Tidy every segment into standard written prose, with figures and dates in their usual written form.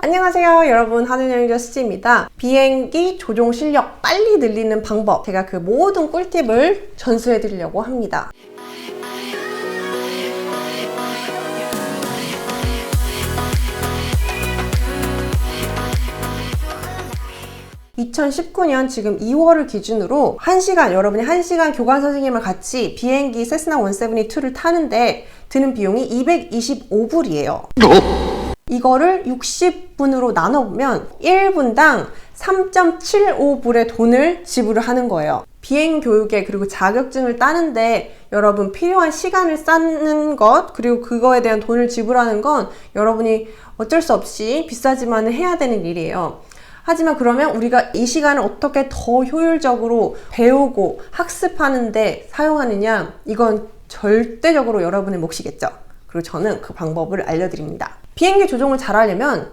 안녕하세요 여러분, 한은여행자 수지입니다. 비행기 조종 실력 빨리 늘리는 방법, 제가 그 모든 꿀팁을 전수해 드리려고 합니다. 2019년 지금 2월을 기준으로 여러분이 1시간 교관 선생님을 같이 비행기 세스나 172를 타는데 드는 비용이 225불이에요. 이거를 60분으로 나눠보면 1분당 3.75불의 돈을 지불을 하는 거예요. 비행 교육에 그리고 자격증을 따는데 여러분 필요한 시간을 쌓는 것, 그리고 그거에 대한 돈을 지불하는 건 여러분이 어쩔 수 없이 비싸지만 해야 되는 일이에요. 하지만 그러면 우리가 이 시간을 어떻게 더 효율적으로 배우고 학습하는데 사용하느냐, 이건 절대적으로 여러분의 몫이겠죠. 그리고 저는 그 방법을 알려드립니다. 비행기 조종을 잘하려면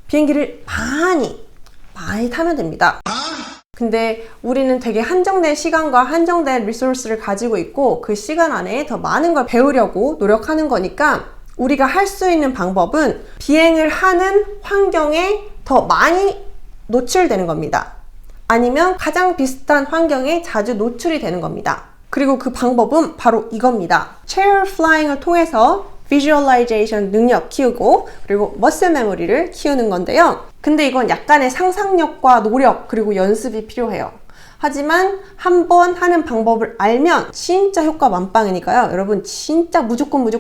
비행기를 많이 타면 됩니다. 근데 우리는 되게 한정된 시간과 한정된 리소스를 가지고 있고 그 시간 안에 더 많은 걸 배우려고 노력하는 거니까 우리가 할 수 있는 방법은 비행을 하는 환경에 더 많이 노출되는 겁니다. 아니면 가장 비슷한 환경에 자주 노출이 되는 겁니다. 그리고 그 방법은 바로 이겁니다. Chair Flying을 통해서 Visualization 능력 키우고 그리고 Muscle Memory를 키우는 건데요. 근데 이건 약간의 상상력과 노력 그리고 연습이 필요해요. 하지만 한번 하는 방법을 알면 진짜 효과 만빵이니까요. 여러분 진짜 무조건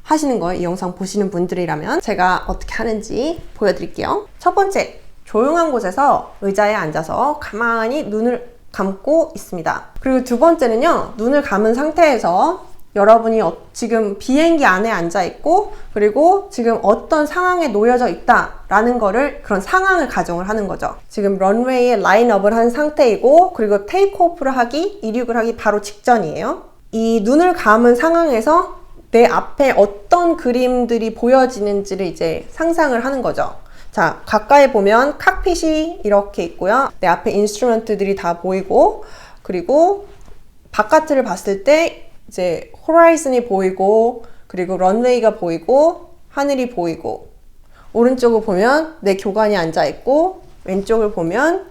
하시는 거예요. 이 영상 보시는 분들이라면. 제가 어떻게 하는지 보여드릴게요. 첫 번째, 조용한 곳에서 의자에 앉아서 가만히 눈을 감고 있습니다. 그리고 두 번째는요, 눈을 감은 상태에서 여러분이 지금 비행기 안에 앉아 있고 그리고 지금 어떤 상황에 놓여져 있다라는 거를, 그런 상황을 가정을 하는 거죠. 지금 런웨이에 라인업을 한 상태이고 그리고 테이크오프를 하기, 이륙을 하기 바로 직전이에요. 이 눈을 감은 상황에서 내 앞에 어떤 그림들이 보여지는지를 이제 상상을 하는 거죠. 자, 가까이 보면 칵핏이 이렇게 있고요. 내 앞에 인스트루먼트들이 다 보이고, 그리고 바깥을 봤을 때 이제 호라이즌이 보이고, 그리고 런웨이가 보이고, 하늘이 보이고, 오른쪽을 보면 내 교관이 앉아 있고, 왼쪽을 보면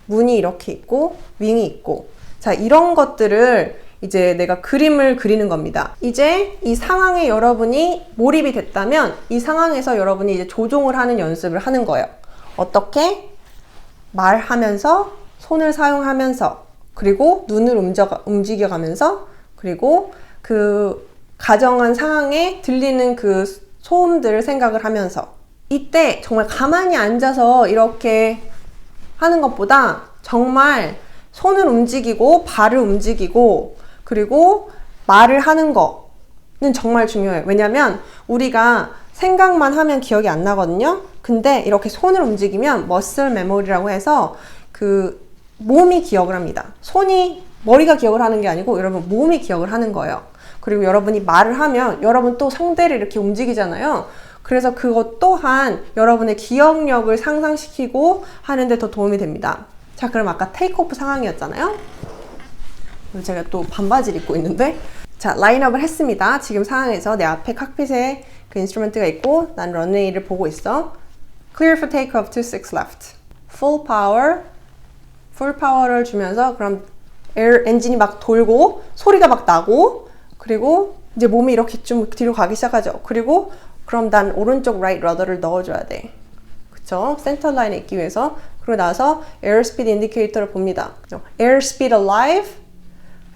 문이 이렇게 있고, 윙이 있고. 자, 이런 것들을 이제 내가 그림을 그리는 겁니다. 이제 이 상황에 여러분이 몰입이 됐다면 이 상황에서 여러분이 이제 조종을 하는 연습을 하는 거예요. 어떻게? 말하면서, 손을 사용하면서, 그리고 눈을 움직여가면서, 그리고 그 가정한 상황에 들리는 그 소음들을 생각을 하면서. 이때 정말 가만히 앉아서 이렇게 하는 것보다 정말 손을 움직이고 발을 움직이고 그리고 말을 하는 거는 정말 중요해요. 왜냐면 우리가 생각만 하면 기억이 안 나거든요. 근데 이렇게 손을 움직이면 머슬 메모리라고 해서 그 몸이 기억을 합니다. 머리가 기억을 하는 게 아니고 여러분 몸이 기억을 하는 거예요. 그리고 여러분이 말을 하면 여러분 또 상대를 이렇게 움직이잖아요. 그래서 그것 또한 여러분의 기억력을 상상시키고 하는데 더 도움이 됩니다. 자, 그럼 아까 테이크오프 상황이었잖아요. 제가 또 반바지를 입고 있는데, 자, 라인업을 했습니다. 지금 상황에서 내 앞에 칵핏에 그 인스트루먼트가 있고 난 런웨이를 보고 있어. Clear for takeoff, 26 left. Full power를 주면서 그럼 엔진이 막 돌고 소리가 막 나고, 그리고 이제 몸이 이렇게 좀 뒤로 가기 시작하죠. 그럼 난 오른쪽 right rudder를 넣어줘야 돼. 그쵸? 센터 라인에 있기 위해서. 그리고 나서 airspeed indicator를 봅니다. airspeed alive,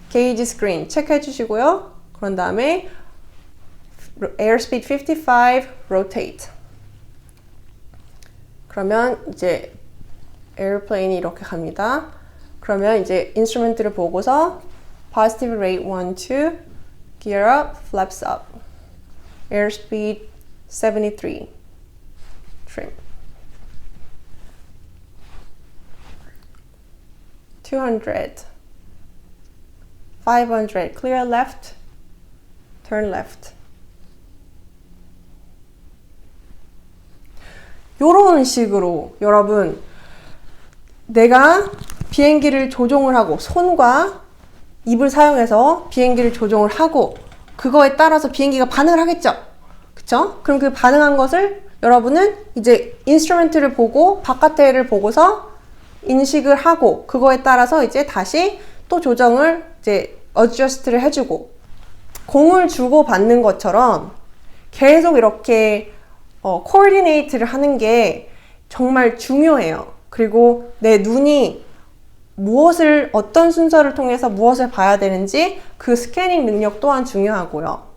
gauge screen 체크해 주시고요. 그런 다음에 airspeed 55, rotate. 그러면 이제 에어플레인이 이렇게 갑니다. 그러면 이제 인스트루먼트를 보고서 positive rate 1, 2, gear up, flaps up, airspeed 73, trim. 200, 500, clear left, turn left. 요런 식으로 여러분, 내가 비행기를 조종을 하고 손과 입을 사용해서 비행기를 조종을 하고 그거에 따라서 비행기가 반응을 하겠죠. 그쵸? 그럼 그 반응한 것을 여러분은 이제 인스트루먼트를 보고 바깥에를 보고서 인식을 하고 그거에 따라서 이제 다시 또 조정을 이제 어저스트를 해주고 공을 주고 받는 것처럼 계속 이렇게 코디네이트를 하는 게 정말 중요해요. 그리고 내 눈이 무엇을 어떤 순서를 통해서 무엇을 봐야 되는지 그 스캐닝 능력 또한 중요하고요.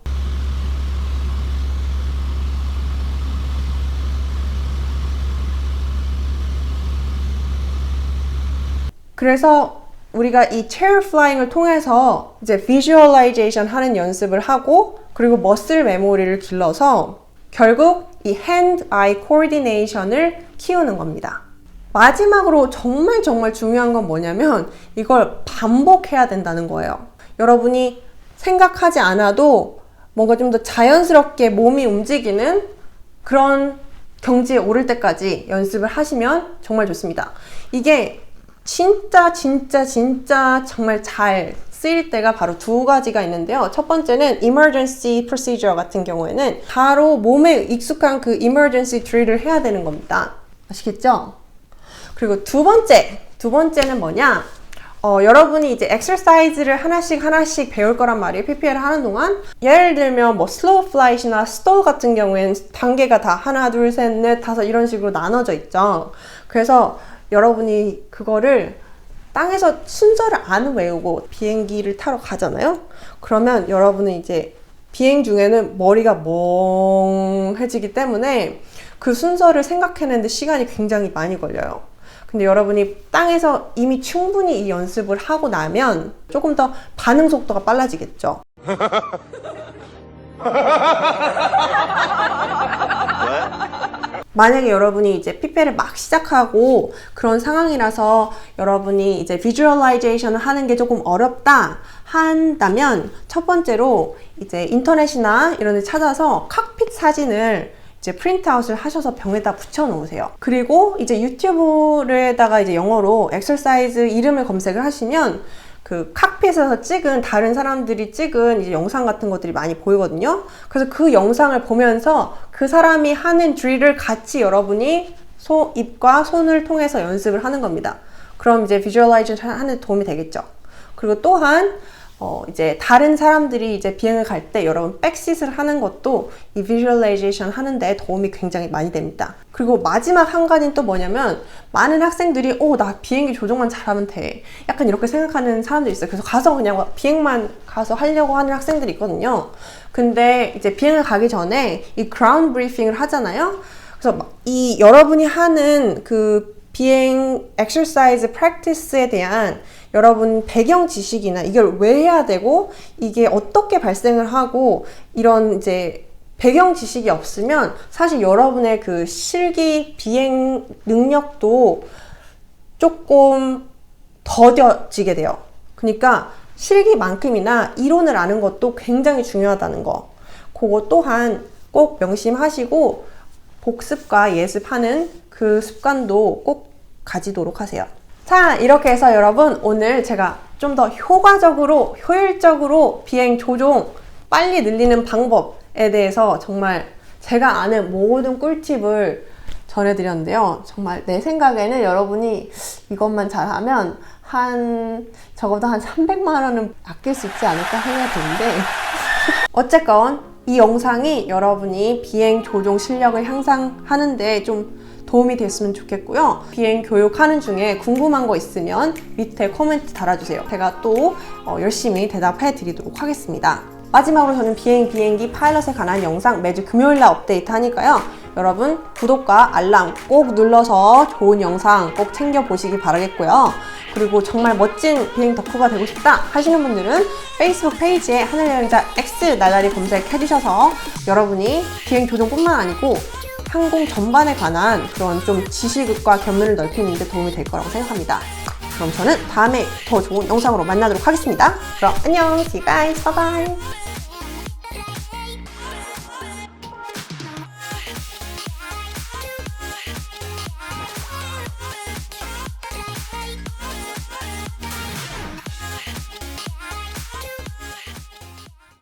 그래서 우리가 이 chair flying을 통해서 이제 visualization 하는 연습을 하고 그리고 머슬 메모리를 길러서 결국 이 hand-eye coordination을 키우는 겁니다. 마지막으로 정말 중요한 건 뭐냐면 이걸 반복해야 된다는 거예요. 여러분이 생각하지 않아도 뭔가 좀 더 자연스럽게 몸이 움직이는 그런 경지에 오를 때까지 연습을 하시면 정말 좋습니다. 이게 진짜 정말 잘 쓰일 때가 바로 두 가지가 있는데요. 첫 번째는 emergency procedure 같은 경우에는 바로 몸에 익숙한 그 emergency drill을 해야 되는 겁니다. 아시겠죠? 그리고 두 번째는 뭐냐? 여러분이 이제 엑서사이즈를 하나씩 배울 거란 말이에요. PPL을 하는 동안. 예를 들면 뭐 슬로우 플라이트나 스톨 같은 경우에는 단계가 다 하나, 둘, 셋, 넷, 다섯 이런 식으로 나눠져 있죠. 그래서 여러분이 그거를 땅에서 순서를 안 외우고 비행기를 타러 가잖아요. 그러면 여러분은 이제 비행 중에는 머리가 멍해지기 때문에 그 순서를 생각해내는데 시간이 굉장히 많이 걸려요. 근데 여러분이 땅에서 이미 충분히 이 연습을 하고 나면 조금 더 반응 속도가 빨라지겠죠. 만약에 여러분이 이제 PPL을 막 시작하고 그런 상황이라서 여러분이 이제 비주얼라이제이션을 하는 게 조금 어렵다 한다면 첫 번째로 이제 인터넷이나 이런 데 찾아서 칵핏 사진을 이제 프린트아웃을 하셔서 병에다 붙여 놓으세요. 그리고 이제 유튜브에다가 이제 영어로 엑서사이즈 이름을 검색을 하시면 그 칵핏에서 찍은 다른 사람들이 찍은 이제 영상 같은 것들이 많이 보이거든요. 그래서 그 영상을 보면서 그 사람이 하는 드릴을 같이 여러분이 입과 손을 통해서 연습을 하는 겁니다. 그럼 이제 비주얼라이제이션 하는 데 도움이 되겠죠. 그리고 또한 이제 다른 사람들이 이제 비행을 갈 때 여러분 백시트를 하는 것도 이 비주얼라이제이션 하는데 도움이 굉장히 많이 됩니다. 그리고 마지막 한 가지는 또 뭐냐면 많은 학생들이 나 비행기 조종만 잘하면 돼 약간 이렇게 생각하는 사람들이 있어요. 그래서 가서 그냥 비행만 가서 하려고 하는 학생들이 있거든요. 근데 이제 비행을 가기 전에 이 그라운드 브리핑을 하잖아요. 그래서 이 여러분이 하는 그 비행 엑서사이즈 프랙티스에 대한 여러분 배경 지식이나 이걸 왜 해야 되고 이게 어떻게 발생을 하고 이런 이제 배경 지식이 없으면 사실 여러분의 그 실기 비행 능력도 조금 더뎌지게 돼요. 그러니까 실기만큼이나 이론을 아는 것도 굉장히 중요하다는 거. 그거 또한 꼭 명심하시고 복습과 예습하는 그 습관도 꼭 가지도록 하세요. 자, 이렇게 해서 여러분 오늘 제가 좀 더 효과적으로 효율적으로 비행 조종 빨리 늘리는 방법에 대해서 정말 제가 아는 모든 꿀팁을 전해드렸는데요. 정말 내 생각에는 여러분이 이것만 잘하면 적어도 한 300만 원은 아낄 수 있지 않을까 생각이 드는데 어쨌건 이 영상이 여러분이 비행 조종 실력을 향상하는데 좀 도움이 됐으면 좋겠고요. 비행 교육하는 중에 궁금한 거 있으면 밑에 코멘트 달아주세요. 제가 또 열심히 대답해 드리도록 하겠습니다. 마지막으로 저는 비행기 파일럿에 관한 영상 매주 금요일날 업데이트 하니까요. 여러분 구독과 알람 꼭 눌러서 좋은 영상 꼭 챙겨보시기 바라겠고요. 그리고 정말 멋진 비행 덕후가 되고 싶다 하시는 분들은 페이스북 페이지에 하늘여행자 X 나날이 검색해주셔서 여러분이 비행 조종뿐만 아니고 항공 전반에 관한 그런 좀 지식과 견문을 넓히는 데 도움이 될 거라고 생각합니다. 그럼 저는 다음에 더 좋은 영상으로 만나도록 하겠습니다. 그럼 안녕, see you guys, bye bye.